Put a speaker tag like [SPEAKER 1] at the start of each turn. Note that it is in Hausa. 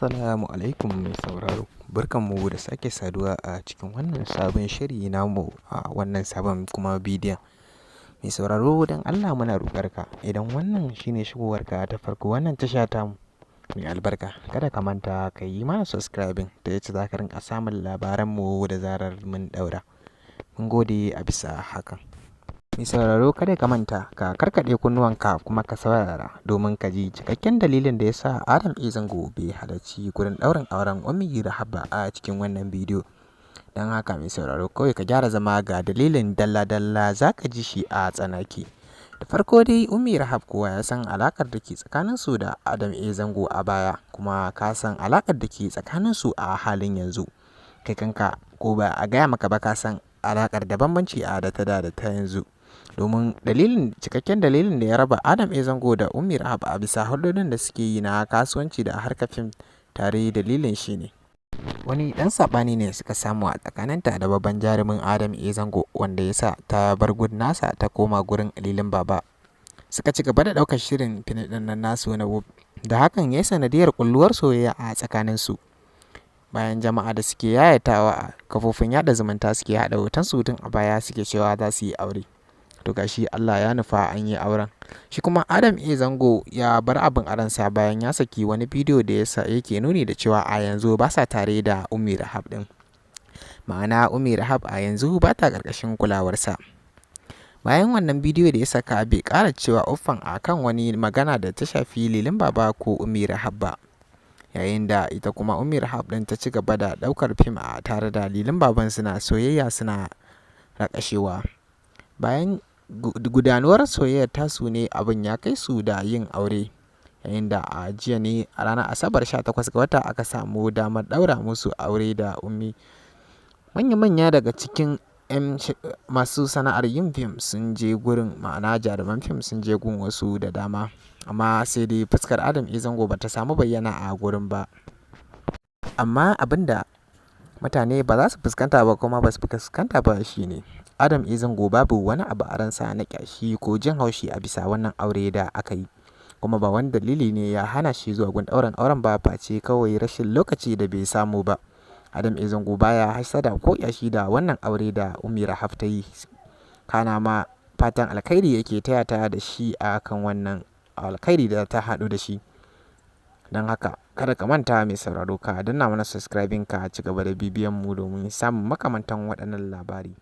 [SPEAKER 1] Assalamu alaikum mai sauraro. Barkanmu da sake saduwa a cikin wannan sabon shiri namu a wannan sabon kuma bidiyon. Mai sauraro don Allah muna roƙarka idan wannan shine shigowarka ta farko wannan tasha tamu mai albarka, kada ka manta ka yi mana subscribing ta yadda za ka rinƙa samun labaranmu da zarar mun ɗaura. Mun gode a bisa hakan. Mai sauraro kada ka manta ka karkaɗe kunnuwanka kuma ka saurara domin ka ji cikakken dalilin da ya sa Adam A. Zango bai halarci gurin ɗaurin auren Ummi Rahab a cikin wannan bidiyo. Don haka mai sauraro kawai ka gyara zama ga dalilin dalla-dalla za ka ji shi a tsanaki. Da farko dai Ummi Rahab kowa ya san alakar da ke tsakaninsu da Adam A. Zango a baya, kuma ka san alakar da ke tsakaninsu a halin yanzu. Kai kanka ko ba a gaya maka ba ka san alakar da bambanci a da ta yanzu. Domin cikakken dalilin da ya raba Adam A. Zango da Ummi Rahab a bisa hulɗoɗin da suke yi na kasuwanci da harkar fim tare, dalilin shi ne wani ɗan saɓani ne suka samu a tsakaninta da babban jarumin Adam A. Zango, wanda ya sa ta bar gud nasa ta koma gurin Lilin Baba. Suka ci gaba da ɗaukar shirin fina nan nasu na Wub, da hakan ya yi sanadiyar ƙulluwar soyayya a tsakaninsu. Bayan jama'a da suke yayatawa a kafofin yaɗa zumunta suke haɗa hoton su tun a baya suke cewa za su yi aure. To gashi Allah ya nufa an yi auren. Shi kuma Adam A. Zango ya bar abin a ransa bayan ya saki wani bidiyo da yake nuni da cewa a yanzu ba sa tare da Ummi Rahab din. Ma'ana Ummi Rahab a yanzu ba ta ƙarƙashin kulawarsa. Bayan wannan bidiyo da ya saka bai ƙara cewa uffan a kan wani magana da ta shafi Lilin Baba ko Ummi Rahab ba. Yayin da ita kuma Ummi Rahab din ta ci gaba da ɗaukar fim a tare da Lilin Baban, suna soyayya suna raƙashewa. Bayan gudanuwar soyayyar tasu ne abin ya kai su da yin aure, yayin da a jiya ne a ranar Asabar 18 ga wata aka samu damar ɗaura musu aure da Ummi. Manya-manya daga cikin masu sana'ar yin fim sun je gurin, ma'ana jaruman fim sun je gun wasu da dama, amma sai dai fuskar Adam A. Zango ba ta samu bayyana a gurin ba. Amma abin da mutane ba za su fuskanta ba kuma ba su fuskanta ba shine Adam A. Zango babu wani abu a ransa na ƙyashi ko jin haushi a bisa wannan aure da aka yi, kuma ba wani dalili ne ya hana shi zuwa gun ɗaurin auren ba, face kawai rashin lokaci da bai samu ba. Adam A. Zango baya hasada ko ƙyashi da wannan aure da Ummi Rahab ta yi, kana ma fatan alkhairi yake taya ta da shi a kan wannan alkhairi da ta haɗu da shi. Don haka kada ka manta mai sauraro ka danna mana subscribing ka ci gaba da bibiyan mu domin samun makamantan waɗannan labari.